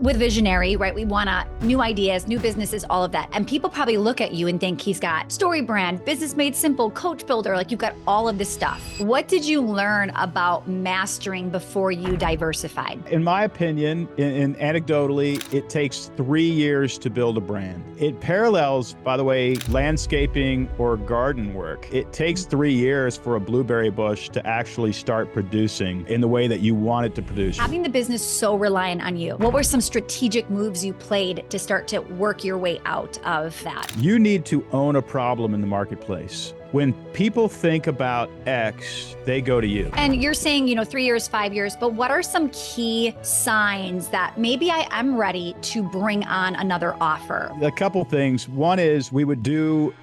with visionary, right? We want new ideas, new businesses, all of that. And people probably look at you and think he's got story brand, business made simple, coach builder, like you've got all of this stuff. What did you learn about mastering before you diversified? In my opinion, and anecdotally, it takes 3 years to build a brand. It parallels, by the way, landscaping or garden work. It takes 3 years for a blueberry bush to actually start producing in the way that you want it to produce. Having the business so reliant on you, what were some strategic moves you played to start to work your way out of that? You need to own a problem in the marketplace. When people think about X, they go to you. And you're saying, 3 years, 5 years, but what are some key signs that maybe I am ready to bring on another offer? A couple things. One is we would do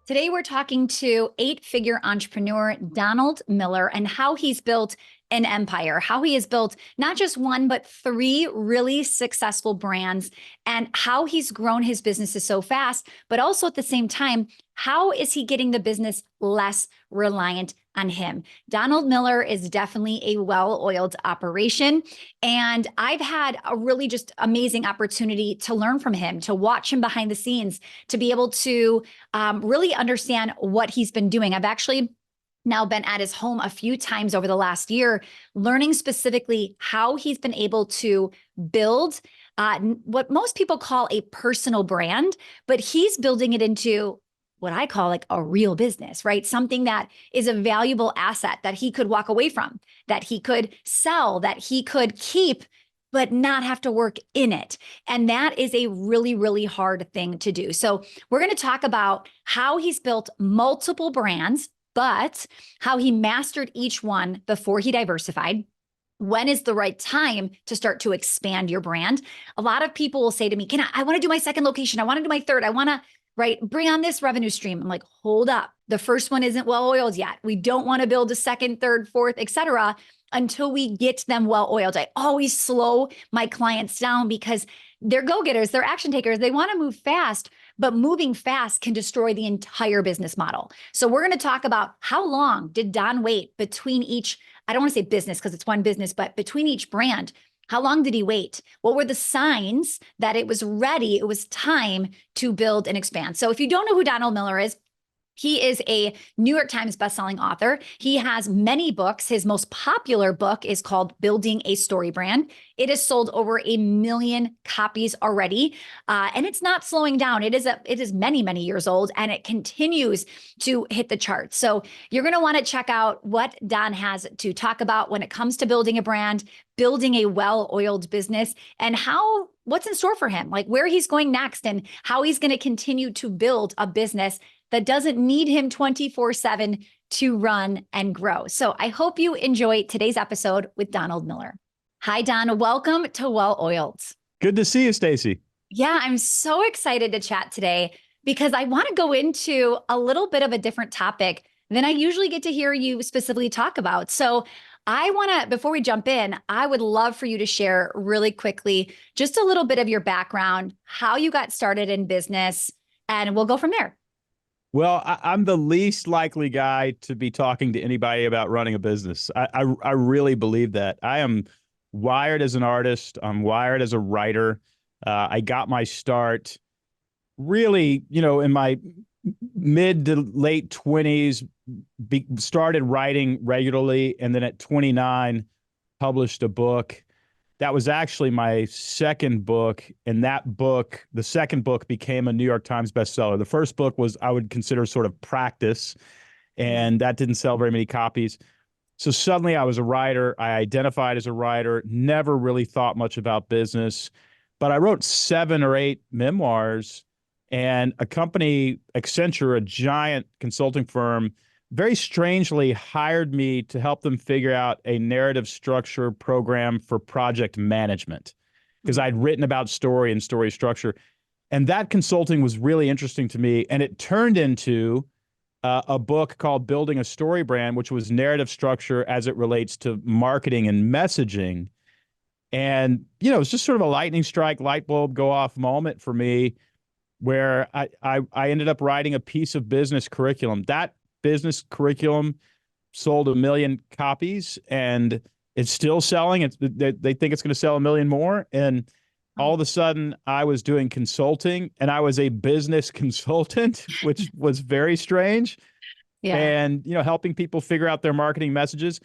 Today, we're talking to 8-figure entrepreneur Donald Miller and how he's built an empire, how he has built not just one, but 3 really successful brands, and how he's grown his businesses so fast, but also at the same time, how is he getting the business less reliant on him? Donald Miller is definitely a well-oiled operation. And I've had a really just amazing opportunity to learn from him, to watch him behind the scenes, to be able to really understand what he's been doing. I've actually now been at his home a few times over the last year, learning specifically how he's been able to build what most people call a personal brand, but he's building it into what I call like a real business, right? Something that is a valuable asset that he could walk away from, that he could sell, that he could keep, but not have to work in it. And that is a really, really hard thing to do. So we're going to talk about how he's built multiple brands, but how he mastered each one before he diversified. When is the right time to start to expand your brand? A lot of people will say to me, I want to do my second location. I want to do my third. I want to bring on this revenue stream. I'm like, hold up. The first one isn't well-oiled yet. We don't want to build a second, third, fourth, etc., until we get them well-oiled. I always slow my clients down because they're go-getters, they're action takers. They want to move fast, but moving fast can destroy the entire business model. So we're going to talk about how long did Don wait between each, I don't want to say business because it's one business, but between each brand. How long did he wait? What were the signs that it was ready? It was time to build and expand. So if you don't know who Donald Miller is, he is a New York Times bestselling author. He has many books. His most popular book is called Building a Story Brand. It has sold over 1 million copies already, and it's not slowing down. It is many, many years old, and it continues to hit the charts. So you're going to want to check out what Don has to talk about when it comes to building a brand, building a well-oiled business, and what's in store for him, like where he's going next, and how he's going to continue to build a business that doesn't need him 24/7 to run and grow. So I hope you enjoy today's episode with Donald Miller. Hi, Don. Welcome to Well-Oiled. Good to see you, Stacy. Yeah, I'm so excited to chat today because I want to go into a little bit of a different topic than I usually get to hear you specifically talk about. So I want to, before we jump in, I would love for you to share really quickly just a little bit of your background, how you got started in business, and we'll go from there. Well, I'm the least likely guy to be talking to anybody about running a business. I really believe that. I am wired as an artist. I'm wired as a writer. I got my start really, in my mid to late 20s, started writing regularly. And then at 29, published a book. That was actually my second book. And that book, the second book, became a New York Times bestseller. The first book was, I would consider, sort of practice, and that didn't sell very many copies. So suddenly I was a writer. I identified as a writer, never really thought much about business, but I wrote 7 or 8 memoirs, and a company, Accenture, a giant consulting firm, very strangely hired me to help them figure out a narrative structure program for project management, because I'd written about story and story structure. And that consulting was really interesting to me. And it turned into a book called Building a Story Brand, which was narrative structure as it relates to marketing and messaging. And, it was just sort of a lightning strike, light bulb go off moment for me. where I ended up writing a piece of business curriculum. That business curriculum sold 1 million copies, and it's still selling. They think it's going to sell 1 million more. And all of a sudden, I was doing consulting, and I was a business consultant, which was very strange. Yeah. And helping people figure out their marketing messages.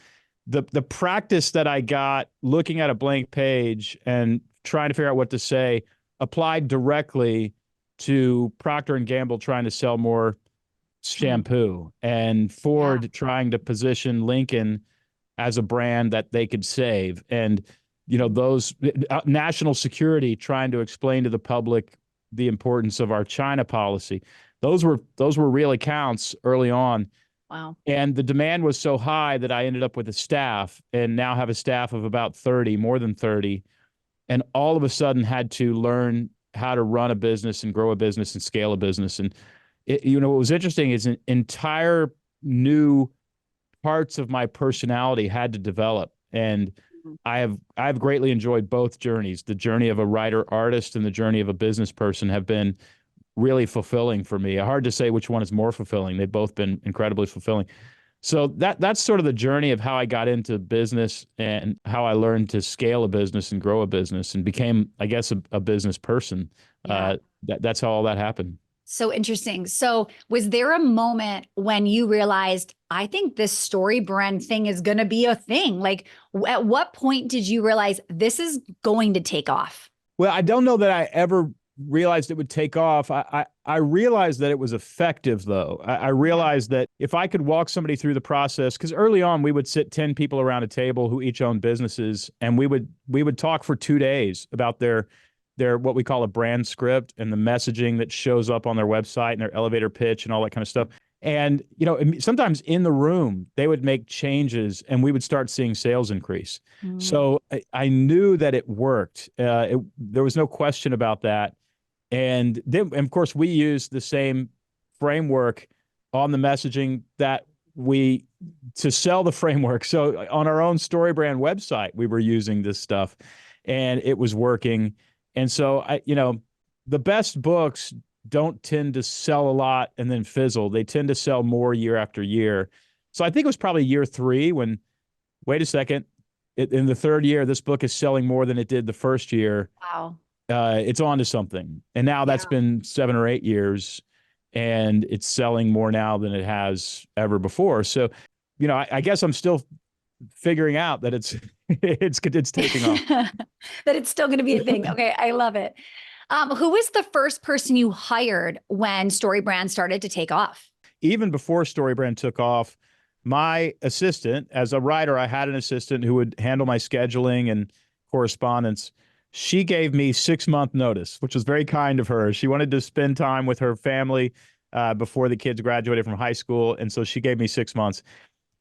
The practice that I got looking at a blank page and trying to figure out what to say applied directly to Procter and Gamble trying to sell more shampoo, and Yeah. Ford trying to position Lincoln as a brand that they could save, and those national security trying to explain to the public the importance of our China policy. Those were real accounts early on. Wow. And the demand was so high that I ended up with a staff, and now have a staff of about 30, more than 30, and all of a sudden had to learn how to run a business and grow a business and scale a business. And what was interesting is an entire new parts of my personality had to develop. And Mhm. I've greatly enjoyed both journeys. The journey of a writer artist and the journey of a business person have been really fulfilling for me. Hard to say which one is more fulfilling. They've both been incredibly fulfilling. So that's sort of the journey of how I got into business and how I learned to scale a business and grow a business and became, I guess, a business person. Yeah. That's how all that happened. So interesting. So was there a moment when you realized, I think this story brand thing is going to be a thing? Like, at what point did you realize this is going to take off? Well, I don't know that I ever realized it would take off. I realized that it was effective, though. I Yeah. realized that if I could walk somebody through the process, because early on we would sit 10 people around a table who each owned businesses, and we would talk for 2 days about their what we call a brand script and the messaging that shows up on their website and their elevator pitch and all that kind of stuff. And sometimes in the room they would make changes, and we would start seeing sales increase. Mm. So I knew that it worked. There was no question about that. And then, of course, we use the same framework on the messaging that we to sell the framework. So on our own StoryBrand website, we were using this stuff, and it was working. And so the best books don't tend to sell a lot and then fizzle. They tend to sell more year after year. So I think it was probably year 3 when, wait a second, in the third year, this book is selling more than it did the first year. Wow. It's on to something. And now that's Yeah. been 7 or 8 years, and it's selling more now than it has ever before. So, I guess I'm still figuring out that it's it's taking off. That it's still going to be a thing. Okay. I love it. Who was the first person you hired when StoryBrand started to take off? Even before StoryBrand took off, my assistant, as a writer, I had an assistant who would handle my scheduling and correspondence. She gave me 6-month notice, which was very kind of her. She wanted to spend time with her family before the kids graduated from high school. And so she gave me 6 months.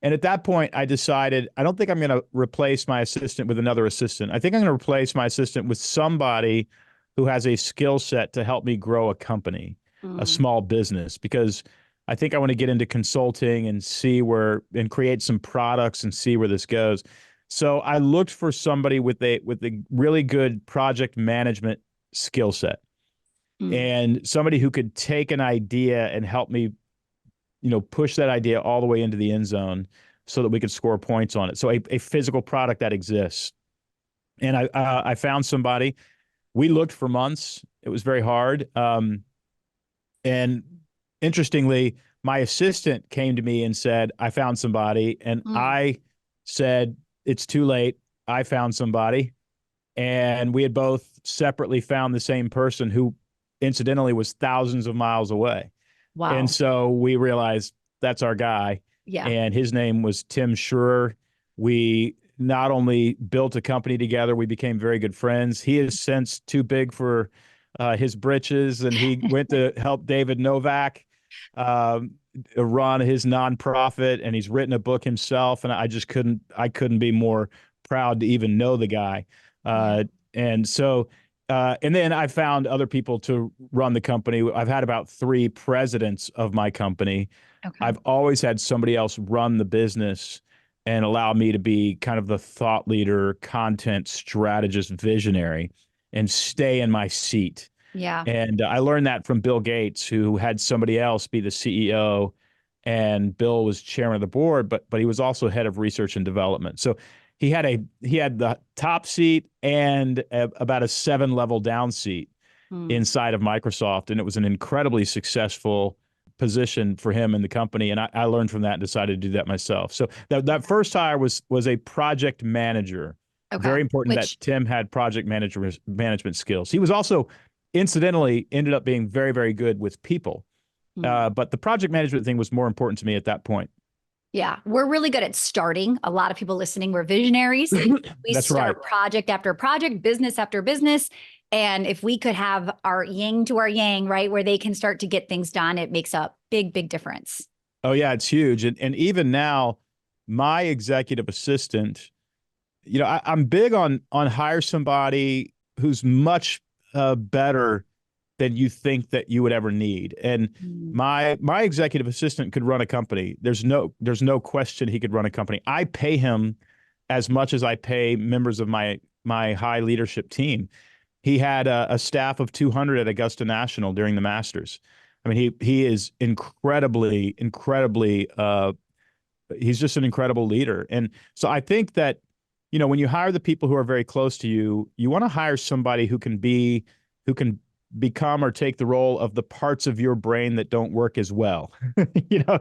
And at that point, I decided I don't think I'm going to replace my assistant with another assistant. I think I'm going to replace my assistant with somebody who has a skill set to help me grow a company, a Mm. small business, because I think I want to get into consulting and and create some products and see where this goes. So I looked for somebody with a really good project management skill set, Mm. and somebody who could take an idea and help me, push that idea all the way into the end zone so that we could score points on it. So a physical product that exists. And I found somebody. We looked for months. It was very hard. And interestingly, my assistant came to me and said, I found somebody. And Mm. I said, it's too late. I found somebody. And we had both separately found the same person who incidentally was thousands of miles away. And Wow. so we realized that's our guy. Yeah. And his name was Tim Schroer. We not only built a company together, we became very good friends. He is since too big for his britches, and he went to help David Novak um, run his nonprofit, and he's written a book himself. And I couldn't be more proud to even know the guy. Yeah. And so, and then I found other people to run the company. I've had about 3 presidents of my company. Okay. I've always had somebody else run the business and allow me to be kind of the thought leader, content strategist, visionary, and stay in my seat. Yeah. And I learned that from Bill Gates, who had somebody else be the CEO, and Bill was chairman of the board, but he was also head of research and development. So he had the top seat and about a 7 level down seat Mm. inside of Microsoft, and it was an incredibly successful position for him in the company. And I learned from that and decided to do that myself. So that first hire was a project manager. Okay. Very important that Which, Tim had management skills. He was also, incidentally, ended up being very, very good with people. mm, But the project management thing was more important to me at that point. yeah, we're really good at starting. A lot of people listening, we're visionaries. We That's right. start project after project, business after business. And if we could have our yin to our yang, right, where they can start to get things done, it makes a big, big difference. Oh yeah, it's huge. And even now, my executive assistant, I'm big on hire somebody who's much better than you think that you would ever need. And Mm. my executive assistant could run a company. There's no question he could run a company. I pay him as much as I pay members of my high leadership team. He had a staff of 200 at Augusta National during the Masters. I mean, he is incredibly. He's just an incredible leader, and so I think that when you hire the people who are very close to you, you want to hire somebody who can become or take the role of the parts of your brain that don't work as well. you know,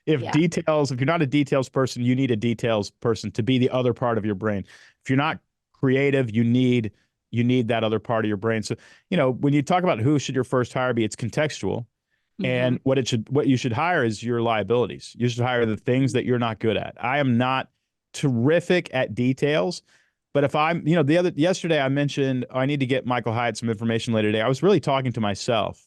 Yeah. if you're not a details person, you need a details person to be the other part of your brain. If you're not creative, you need that other part of your brain. So, when you talk about who should your first hire be, it's contextual. Hmm. And what you should hire is your liabilities. You should hire the things that you're not good at. I am not terrific at details, but if I'm, yesterday I mentioned, oh, I need to get Michael Hyatt some information later today. I was really talking to myself.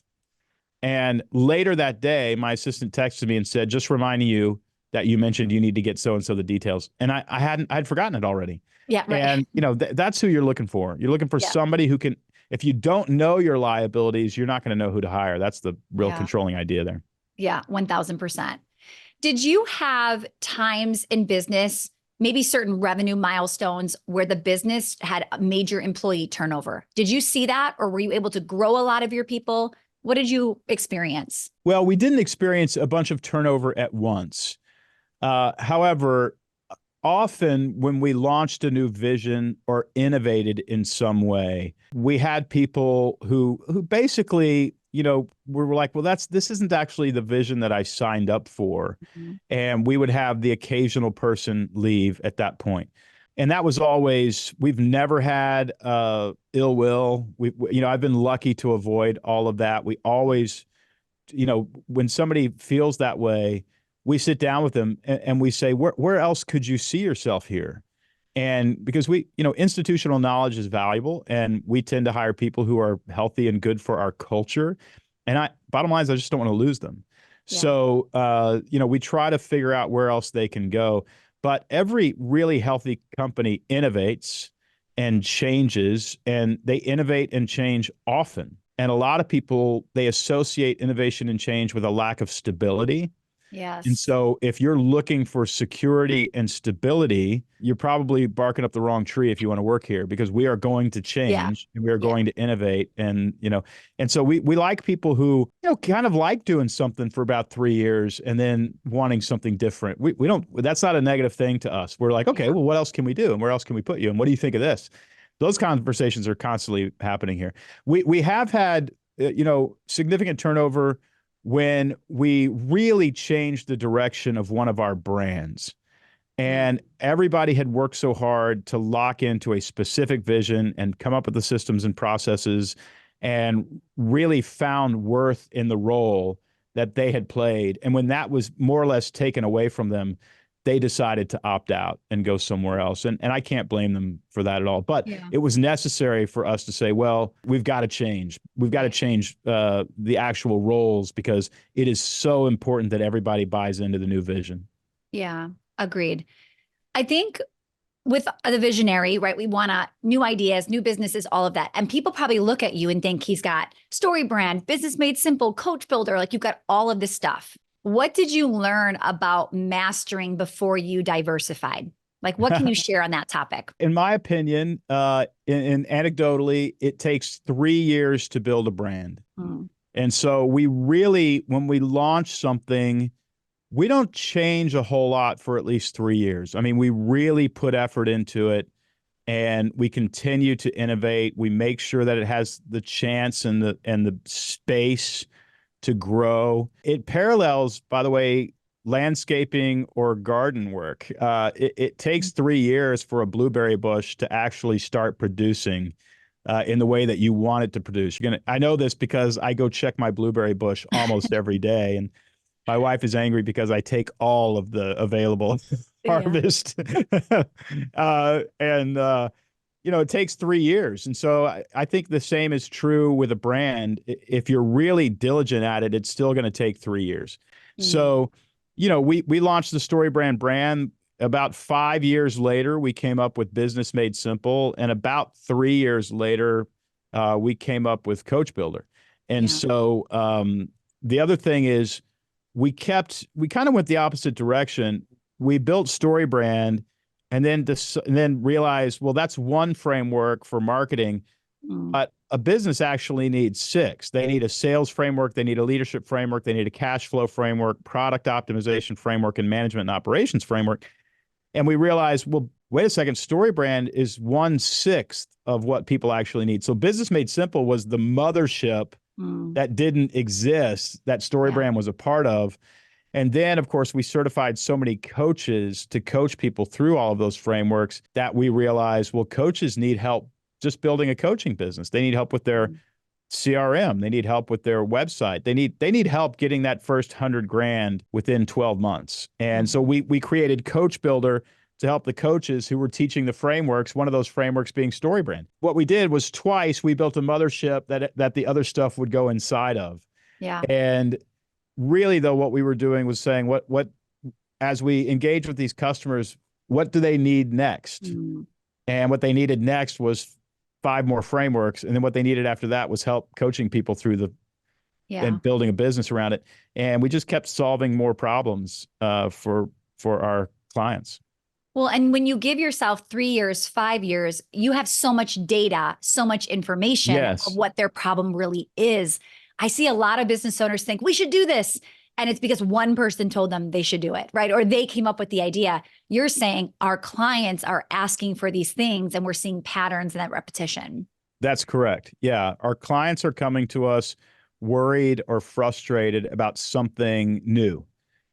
And later that day, my assistant texted me and said, just reminding you that you mentioned you need to get so and so the details. And I'd forgotten it already. Yeah. Right. And that's who you're looking for. You're looking for Yeah. somebody who can. If you don't know your liabilities, you're not going to know who to hire. That's the real Yeah. controlling idea there. Yeah. 1000%. Did you have times in business, maybe certain revenue milestones where the business had a major employee turnover? Did you see that, or were you able to grow a lot of your people? What did you experience? Well, we didn't experience a bunch of turnover at once. However, often when we launched a new vision or innovated in some way, we had people who basically, were like, well, this isn't actually the vision that I signed up for. Mhm. And we would have the occasional person leave at that point. And that was always, we've never had ill will. I've been lucky to avoid all of that. We always, when somebody feels that way, we sit down with them and we say, where else could you see yourself here? And because institutional knowledge is valuable, and we tend to hire people who are healthy and good for our culture. And bottom line is, I just don't want to lose them. Yeah. So, we try to figure out where else they can go. But every really healthy company innovates and changes, and they innovate and change often. And a lot of people, they associate innovation and change with a lack of stability. And Yes. so if you're looking for security and stability, you're probably barking up the wrong tree if you want to work here, because we are going to Yeah. change and we are Yeah. going to innovate. And so we like people who, kind of like doing something for about 3 years and then wanting something different. We don't, that's not a negative thing to us. We're like, okay, Yeah. well, what else can we do? And where else can we put you? And what do you think of this? Those conversations are constantly happening here. We have had, significant turnover when we really changed the direction of one of our brands. Mm. And everybody had worked so hard to lock into a specific vision and come up with the systems and processes, and really found worth in the role that they had played. And when that was more or less taken away from them, they decided to opt out and go somewhere else. And I can't blame them for that at all. But Yeah. it was necessary for us to say, well, we've got to change. We've got to Right. change the actual roles, because it is so important that everybody buys into the new vision. Yeah. Agreed. I think with the visionary, right? We want new ideas, new businesses, all of that. And people probably look at you and think he's got story brand, business made simple, coach builder, like you've got all of this stuff. What did you learn about mastering before you diversified? Like, what can you share on that topic? In my opinion, in anecdotally, it takes 3 years to build a brand. Mm, And so we really, when we launch something, we don't change a whole lot for at least 3 years. I mean, we really put effort into it and we continue to innovate. We make sure that it has the chance and the space to grow. It parallels, by the way, landscaping or garden work. It takes 3 years for a blueberry bush to actually start producing in the way that you want it to produce. I know this because I go check my blueberry bush almost every day, and my wife is angry because I take all of the available yeah. harvest. And it takes 3 years. And so I think the same is true with a brand. If you're really diligent at it, it's still going to take 3 years. Mm, So, we launched the Story brand. About 5 years later, we came up with Business Made Simple. And about 3 years later, we came up with Coach Builder. And yeah. so the other thing is we kind of went the opposite direction. We built Story Brand and then realized, well, that's one framework for marketing, Mm, but a business actually needs six. They need a sales framework, they need a leadership framework, they need a cash flow framework, product optimization framework, and management and operations framework. And we realized, well, wait a second, Story Brand is 1/6 of what people actually need. So Business Made Simple was the mothership mm, that didn't exist, that Story yeah. Brand was a part of. And then, of course, we certified so many coaches to coach people through all of those frameworks that we realized, well, coaches need help just building a coaching business. They need help with their Mm, CRM. They need help with their website. They need help getting that first 100 grand within 12 months. And so mhm. we created Coach Builder to help the coaches who were teaching the frameworks, one of those frameworks being Story Brand. What we did was twice we built a mothership that the other stuff would go inside of. Yeah. And really, though, what we were doing was saying, what as we engage with these customers, what do they need next? Mm, And what they needed next was 5 more frameworks. And then what they needed after that was help coaching people through yeah. and building a business around it. And we just kept solving more problems for our clients. Well, and when you give yourself 3 years, 5 years, you have so much data, so much information of Yes, what their problem really is. I see a lot of business owners think we should do this. And it's because one person told them they should do it, right? Or they came up with the idea. You're saying our clients are asking for these things and we're seeing patterns in that repetition. that's correct. Yeah. Our clients are coming to us worried or frustrated about something new.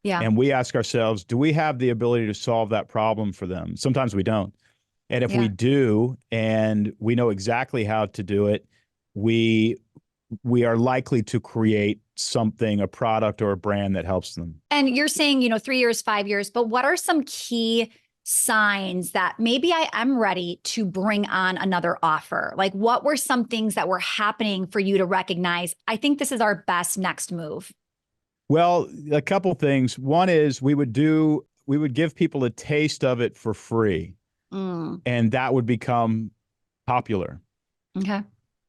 Yeah. And we ask ourselves, do we have the ability to solve that problem for them? Sometimes we don't. And if we Yeah. do, and we know exactly how to do it, we we are likely to create something, a product or a brand that helps them. And you're saying, 3 years, 5 years, but what are some key signs that maybe I am ready to bring on another offer? Like, what were some things that were happening for you to recognize, I think this is our best next move? Well, a couple things. One is we would give people a taste of it for free, Mm, and that would become popular. okay.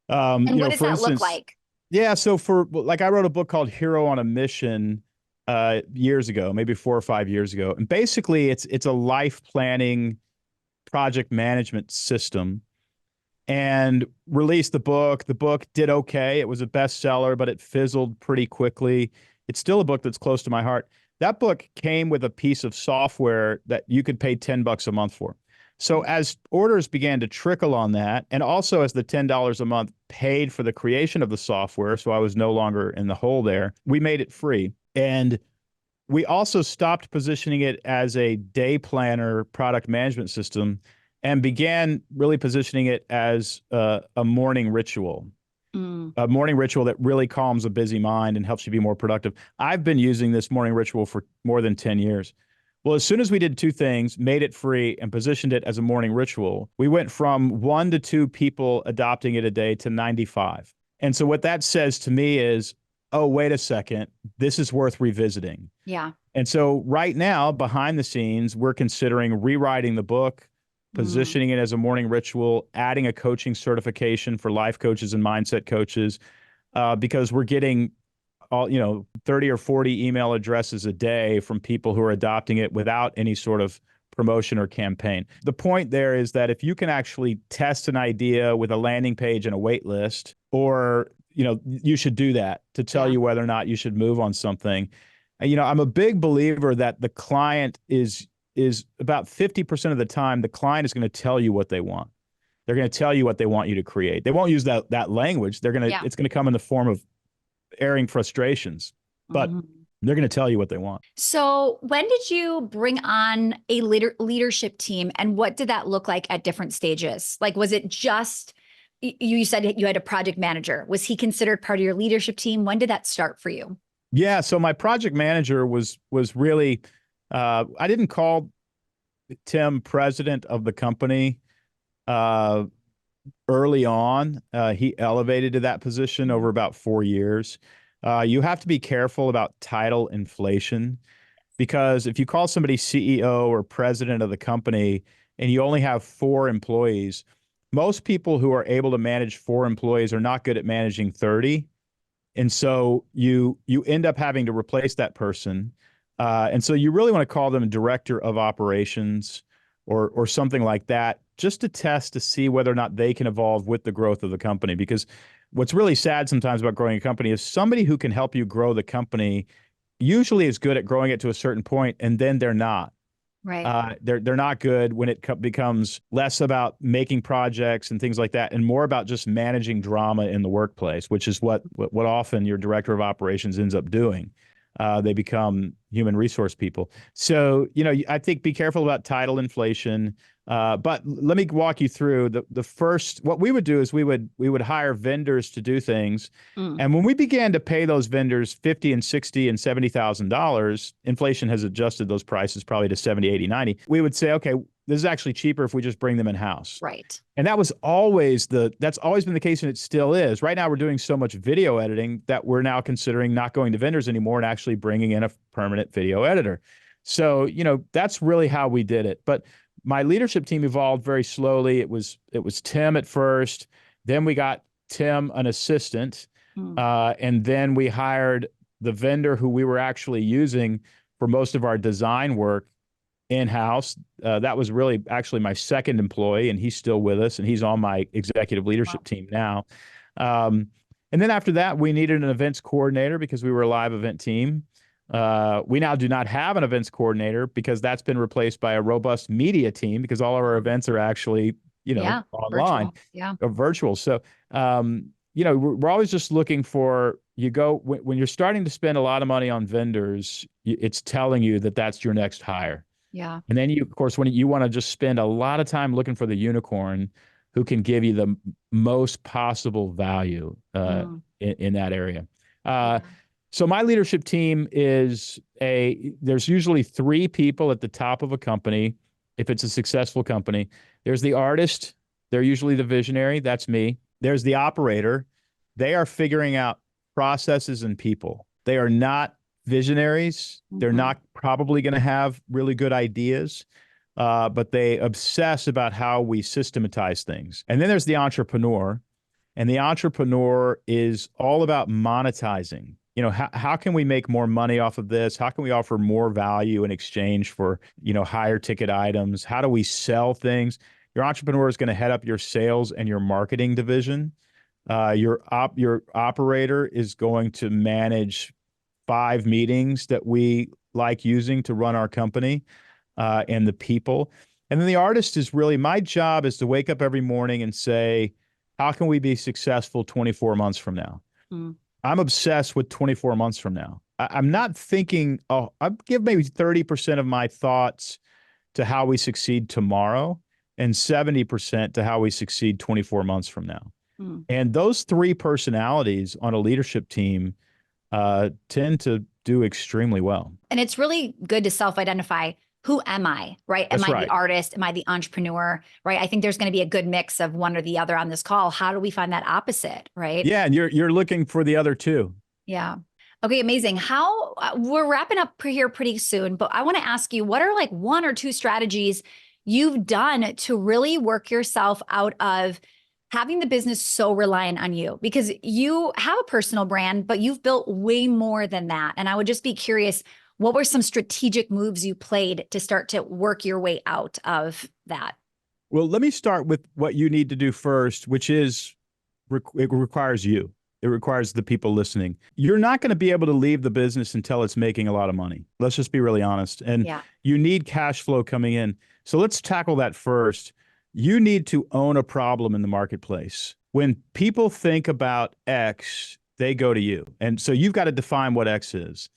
And what does For that look instance, like? yeah. So I wrote a book called Hero on a Mission years ago, maybe 4 or 5 years ago, and basically it's a life planning project management system. And released the book. The book did okay. It was a bestseller, but it fizzled pretty quickly. It's still a book that's close to my heart. That book came with a piece of software that you could pay $10 a month for. So as orders began to trickle on that, and also as the $10 a month paid for the creation of the software, so I was no longer in the hole there, we made it free. And we also stopped positioning it as a day planner product management system and began really positioning it as a morning ritual, Mm, a morning ritual that really calms a busy mind and helps you be more productive. I've been using this morning ritual for more than 10 years. Well, as soon as we did two things, made it free and positioned it as a morning ritual, we went from 1 to 2 people adopting it a day to 95. And so what that says to me is, oh, wait a second, this is worth revisiting. yeah. And so right now, behind the scenes, we're considering rewriting the book, Mm, positioning it as a morning ritual, adding a coaching certification for life coaches and mindset coaches, because we're getting 30 or 40 email addresses a day from people who are adopting it without any sort of promotion or campaign. The point there is that if you can actually test an idea with a landing page and a wait list, or you should do that to tell you whether or not you should move on something. I'm a big believer that the client is about 50% of the time, the client is going to tell you what they want. They're going to tell you what they want you to create. They won't use that language. It's going to come in the form of airing frustrations, but they're going to tell you what they want. So when did you bring on a leadership team, and what did that look like at different stages? Like, was it just, you said you had a project manager. Was he considered part of your leadership team? When did that start for you? Yeah. So my project manager was really, I didn't call Tim president of the company early on. He elevated to that position over about 4 years. You have to be careful about title inflation, because if you call somebody CEO or president of the company and you only have 4 employees, most people who are able to manage 4 employees are not good at managing 30. And so you end up having to replace that person. And so you really want to call them a director of operations or something like that, just to test to see whether or not they can evolve with the growth of the company. Because what's really sad sometimes about growing a company is somebody who can help you grow the company usually is good at growing it to a certain point, and then they're not. Right. They're not good when it becomes less about making projects and things like that, and more about just managing drama in the workplace, which is what often your director of operations ends up doing. They become human resource people. So, I think be careful about title inflation. But let me walk you through the first. What we would do is we would hire vendors to do things, and when we began to pay those vendors $50,000 and $60,000 and $70,000, inflation has adjusted those prices probably to 70, 80, 90. We would say, okay, this is actually cheaper if we just bring them in house. Right. And that's always been the case, and it still is. Right now, we're doing so much video editing that we're now considering not going to vendors anymore and actually bringing in a permanent video editor. So, that's really how we did it. But my leadership team evolved very slowly. It was Tim at first. Then we got Tim an assistant. And then we hired the vendor who we were actually using for most of our design work in-house. That was really actually my second employee, and he's still with us, and he's on my executive leadership team now. And then after that, we needed an events coordinator because we were a live event team. We now do not have an events coordinator because that's been replaced by a robust media team, because all of our events are actually, online, or virtual. So, we're always just looking for, when you're starting to spend a lot of money on vendors, it's telling you that that's your next hire. Yeah. And then of course, when you want to just spend a lot of time looking for the unicorn who can give you the most possible value in that area. So my leadership team there's usually 3 people at the top of a company. If it's a successful company, there's the artist. They're usually the visionary. That's me. There's the operator. They are figuring out processes and people. They are not visionaries. They're not probably going to have really good ideas, but they obsess about how we systematize things. And then there's the entrepreneur, and the entrepreneur is all about monetizing. How can we make more money off of this? How can we offer more value in exchange for, higher ticket items? How do we sell things? Your entrepreneur is going to head up your sales and your marketing division. Your operator is going to manage 5 meetings that we like using to run our company, and the people. And then the artist is really, my job is to wake up every morning and say, how can we be successful 24 months from now? I'm obsessed with 24 months from now. I'm not thinking, I give maybe 30% of my thoughts to how we succeed tomorrow and 70% to how we succeed 24 months from now. And those 3 personalities on a leadership team tend to do extremely well. And it's really good to self-identify, who am I, right? Am I the artist? Am I the entrepreneur, right? I think there's going to be a good mix of one or the other on this call. How do we find that opposite, right? Yeah, and you're looking for the other 2. Yeah. Okay, amazing. How we're wrapping up here pretty soon, but I want to ask you, what are like 1 or 2 strategies you've done to really work yourself out of having the business so reliant on you? Because you have a personal brand, but you've built way more than that. And I would just be curious, What were some strategic moves you played to start to work your way out of that? Well, let me start with what you need to do first, which is it requires you. It requires the people listening. You're not going to be able to leave the business until it's making a lot of money. Let's just be really honest. And Yeah. you need cash flow coming in. So let's tackle that first. You need to own a problem in the marketplace. When people think about X, they go to you. And so you've got to define what X is.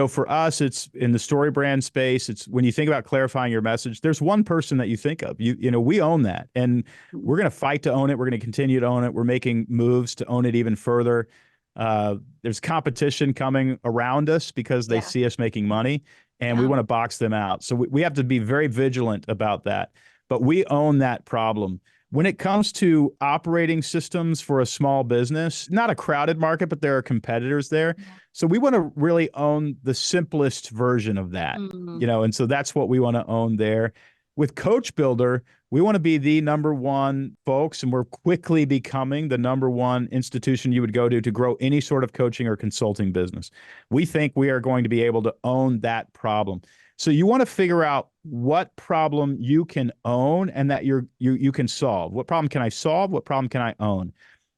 For us, it's in the story brand space. It's when you think about clarifying your message, there's one person that you think of. We own that, and we're going to fight to own it. We're going to continue to own it. We're making moves to own it even further. There's competition coming around us because they see us making money, and we want to box them out. So we have to be very vigilant about that. But we own that problem. When it comes to operating systems for a small business, not a crowded market, but there are competitors there. Yeah. So we want to really own the simplest version of that, and so that's what we want to own there. With Coach Builder, we want to be the number one folks, and we're quickly becoming the number one institution you would go to grow any sort of coaching or consulting business. We think we are going to be able to own that problem. So you want to figure out what problem you can own and that you can solve. What problem can I solve? What problem can I own?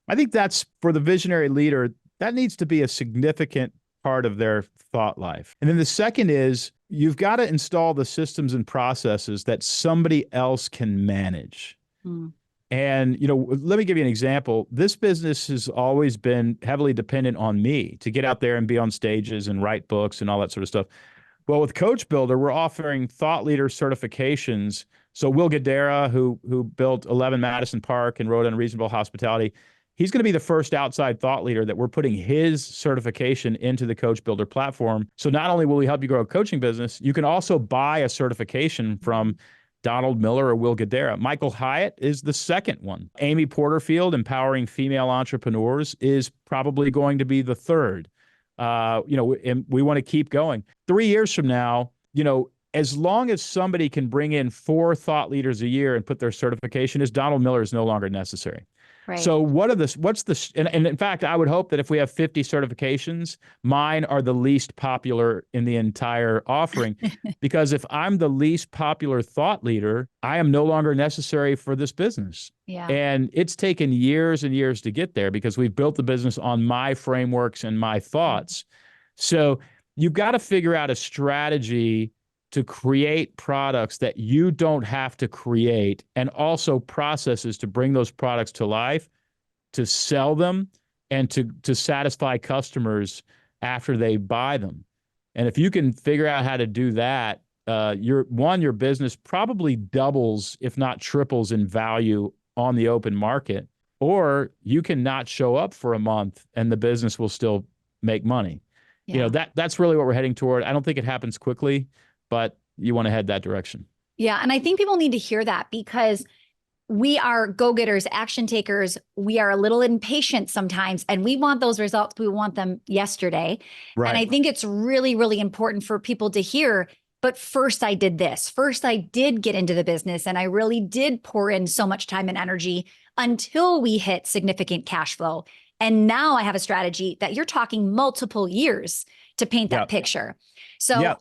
I think that's, for the visionary leader, that needs to be a significant part of their thought life. And then the second is you've got to install the systems and processes that somebody else can manage. And, let me give you an example. This business has always been heavily dependent on me to get out there and be on stages and write books and all that sort of stuff. Well, with Coach Builder, we're offering thought leader certifications. So Will Guidara, who built 11 Madison Park and wrote Unreasonable Hospitality, he's going to be the first outside thought leader that we're putting his certification into the Coach Builder platform. So not only will we help you grow a coaching business, you can also buy a certification from Donald Miller or Will Guidara. Michael Hyatt is the second one. Amy Porterfield, Empowering Female Entrepreneurs, is probably going to be the third. And we want to keep going. 3 years from now, as long as somebody can bring in 4 thought leaders a year and put their certification, is Donald Miller is no longer necessary. Right. So and in fact, I would hope that if we have 50 certifications, mine are the least popular in the entire offering, because if I'm the least popular thought leader, I am no longer necessary for this business. Yeah. And it's taken years and years to get there because we've built the business on my frameworks and my thoughts. So you've got to figure out a strategy to create products that you don't have to create, and also processes to bring those products to life, to sell them, and to satisfy customers after they buy them. And if you can figure out how to do that, your business probably doubles, if not triples, in value on the open market, or you can not show up for a month and the business will still make money. Yeah. That's really what we're heading toward. I don't think it happens quickly, but you want to head that direction. Yeah. And I think people need to hear that, because we are go-getters, action takers. We are a little impatient sometimes, and we want those results. We want them yesterday. Right. And I think it's really, really important for people to hear, but first I did this. First I did get into the business, and I really did pour in so much time and energy until we hit significant cash flow. And now I have a strategy that you're talking multiple years to paint that picture. So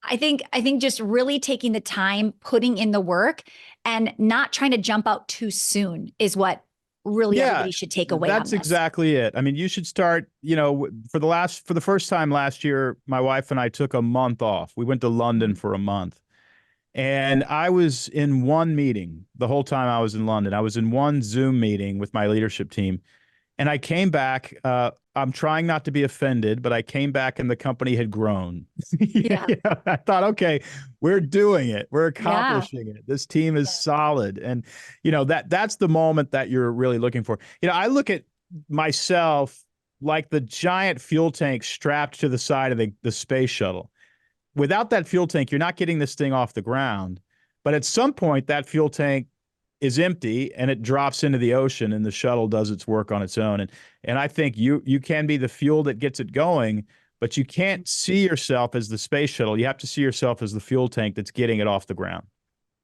I think just really taking the time, putting in the work, and not trying to jump out too soon is what really everybody should take away. That's exactly it. I mean, you should start, for the first time last year, my wife and I took a month off. We went to London for a month. And I was in one meeting the whole time I was in London. I was in one Zoom meeting with my leadership team. And I came back, I'm trying not to be offended, but I came back and the company had grown. I thought, okay, we're doing it. We're accomplishing it. This team is solid. And, that's the moment that you're really looking for. I look at myself like the giant fuel tank strapped to the side of the space shuttle. Without that fuel tank, you're not getting this thing off the ground. But at some point, that fuel tank is empty and it drops into the ocean, and the shuttle does its work on its own. And I think you can be the fuel that gets it going, but you can't see yourself as the space shuttle. You have to see yourself as the fuel tank that's getting it off the ground.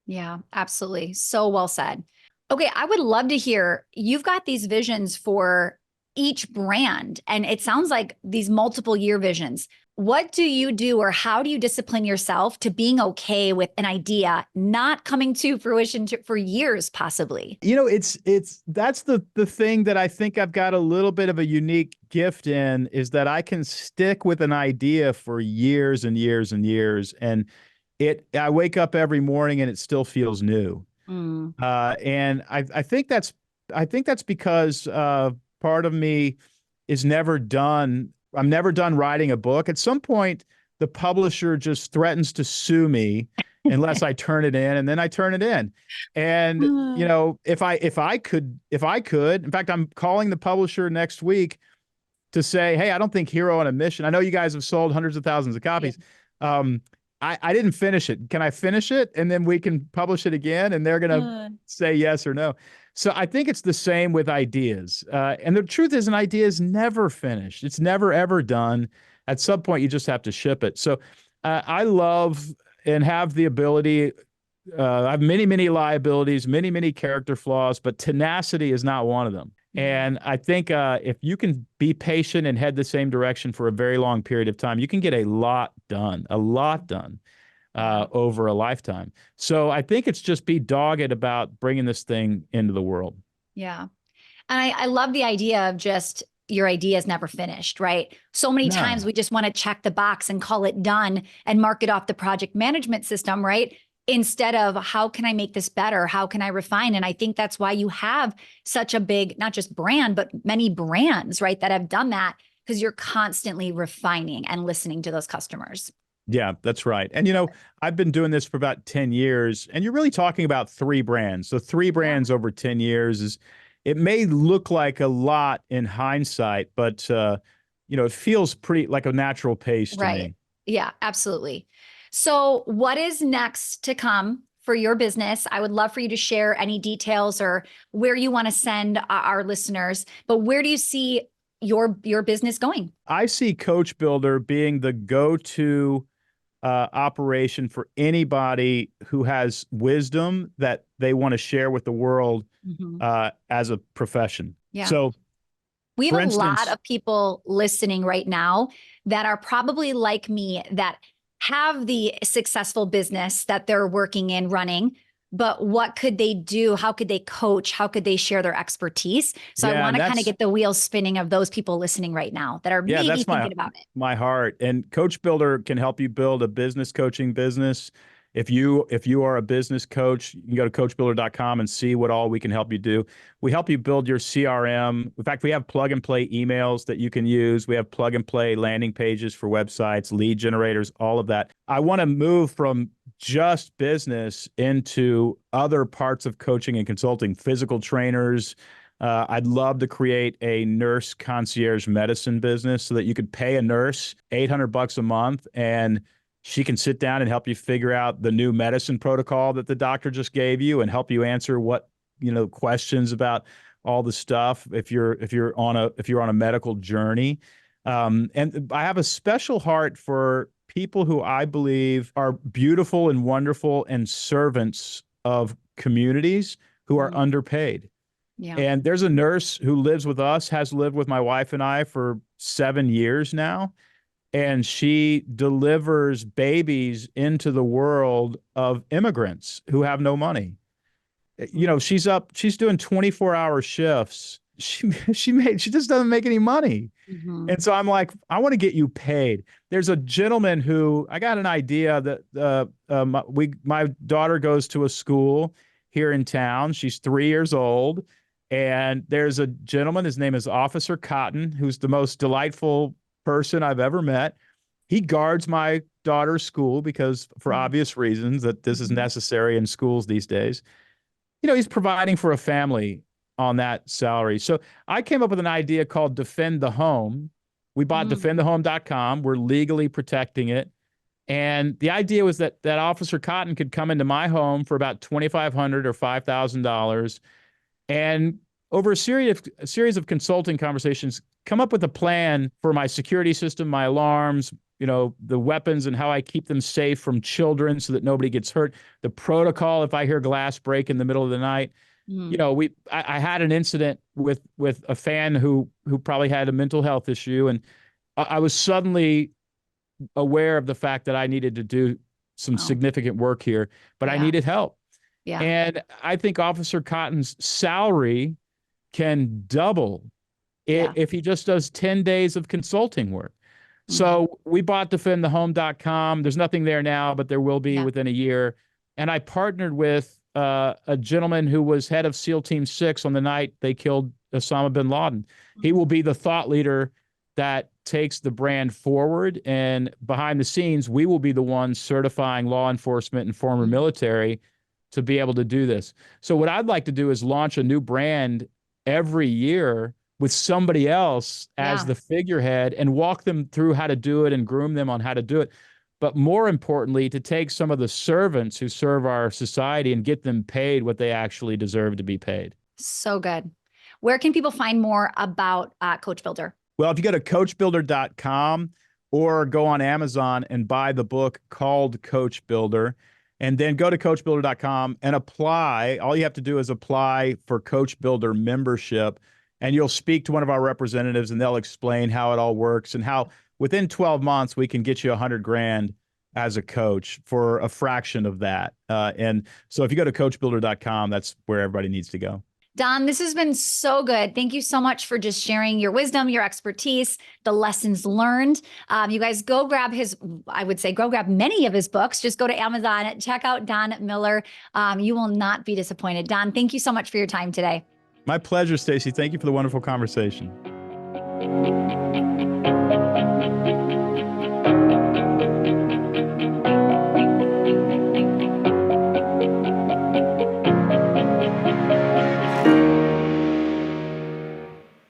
Yeah, absolutely. So well said. Okay, I would love to hear, you've got these visions for each brand, and it sounds like these multiple year visions. What do you do, or how do you discipline yourself to being okay with an idea not coming to fruition for years, possibly? That's the thing that I think I've got a little bit of a unique gift in, is that I can stick with an idea for years and years and years. And I wake up every morning and it still feels new. Mm, And I think that's because part of me is never done. I'm never done writing a book. At some point, the publisher just threatens to sue me unless I turn it in, and then I turn it in. And if I could, in fact, I'm calling the publisher next week to say, hey, I don't think Hero on a Mission. I know you guys have sold hundreds of thousands of yeah. copies. Um, I didn't finish it. Can I finish it? And then we can publish it again, and they're going to Uh, say yes or no. So I think it's the same with ideas. And the truth is, an idea is never finished. It's never, ever done. At some point, you just have to ship it. So I love and have the ability. I have many, many liabilities, many, many character flaws, but tenacity is not one of them. yeah. And I think if you can be patient and head the same direction for a very long period of time, you can get a lot done Yeah. over a lifetime. So I think it's just be dogged about bringing this thing into the world. Yeah. And I love the idea of just your idea is never finished, right? So many times No. we just want to check the box and call it done and mark it off the project management system, right? Instead of how can I make this better? How can I refine? And I think that's why you have such a big, not just brand, but many brands, right, that have done that, because you're constantly refining and listening to those customers. Yeah, that's right. And I've been doing this for about 10 years, and you're really talking about three brands. So three Yeah. brands over 10 years is, it may look like a lot in hindsight, but it feels pretty like a natural pace to Right. me. Yeah, absolutely. So, what is next to come for your business? I would love for you to share any details or where you want to send our listeners, but where do you see your business going? I see Coach Builder being the go-to operation for anybody who has wisdom that they want to share with the world Mhm. as a profession. Yeah. So, We have for a lot instance, of people listening right now that are probably like me, that have the successful business that they're working in, running, but what could they do? How could they coach? How could they share their expertise? So I yeah, want and to kind of get the wheels spinning of those people listening right now that are maybe that's thinking about it. my heart. And Coach Builder can help you build a business coaching business. If you are a business coach, you can go to coachbuilder.com and see what all we can help you do. We help you build your CRM. In fact, we have plug and play emails that you can use. We have plug and play landing pages for websites, lead generators, all of that. I want to move from just business into other parts of coaching and consulting, physical trainers. I'd love to create a nurse concierge medicine business so that you could pay a nurse $800 a month, and she can sit down and help you figure out the new medicine protocol that the doctor just gave you and help you answer questions about all the stuff if you're on a medical journey. And I have a special heart for people who I believe are beautiful and wonderful and servants of communities who are Mm, underpaid. yeah. And there's a nurse who lives with us, has lived with my wife and I for 7 years now. And she delivers babies into the world of immigrants who have no money. Mm, She's doing 24-hour shifts. She just doesn't make any money. mhm, And so I'm like, I want to get you paid. There's a gentleman who I got an idea that my daughter goes to a school here in town. She's 3 years old. And there's a gentleman, his name is Officer Cotton, who's the most delightful person I've ever met. He guards my daughter's school because, for mm, obvious reasons, that this is mhm, necessary in schools these days. He's providing for a family on that salary. So I came up with an idea called Defend the Home. We bought mm, defendthehome.com. We're legally protecting it. And the idea was that Officer Cotton could come into my home for about $2,500 or $5,000, and over a series of consulting conversations, come up with a plan for my security system, my alarms, the weapons and how I keep them safe from children so that nobody gets hurt, the protocol if I hear glass break in the middle of the night. mm, I had an incident with a fan who probably had a mental health issue, and I was suddenly aware of the fact that I needed to do some Wow. significant work here, but I Yeah. needed help. Yeah. And I think Officer Cotton's salary can double Yeah. if he just does 10 days of consulting work. Mhm. So we bought defendthehome.com. There's nothing there now, but there will be Yeah. within a year. And I partnered with a gentleman who was head of SEAL Team 6 on the night they killed Osama bin Laden. He will be the thought leader that takes the brand forward. And behind the scenes, we will be the ones certifying law enforcement and former Mhm. military to be able to do this. So what I'd like to do is launch a new brand every year with somebody else as Yeah. the figurehead and walk them through how to do it and groom them on how to do it. But more importantly, to take some of the servants who serve our society and get them paid what they actually deserve to be paid. So good. Where can people find more about Coach Builder? Well, if you go to coachbuilder.com or go on Amazon and buy the book called Coach Builder, and then go to coachbuilder.com and apply. All you have to do is apply for Coach Builder membership, and you'll speak to one of our representatives and they'll explain how it all works and how within 12 months we can get you 100 grand as a coach for a fraction of that. And so if you go to coachbuilder.com, that's where everybody needs to go. Don, this has been so good. Thank you so much for just sharing your wisdom, your expertise, the lessons learned. You guys go grab I would say go grab many of his books. Just go to Amazon, check out Don Miller. You will not be disappointed. Don, thank you so much for your time today. My pleasure, Stacy. Thank you for the wonderful conversation.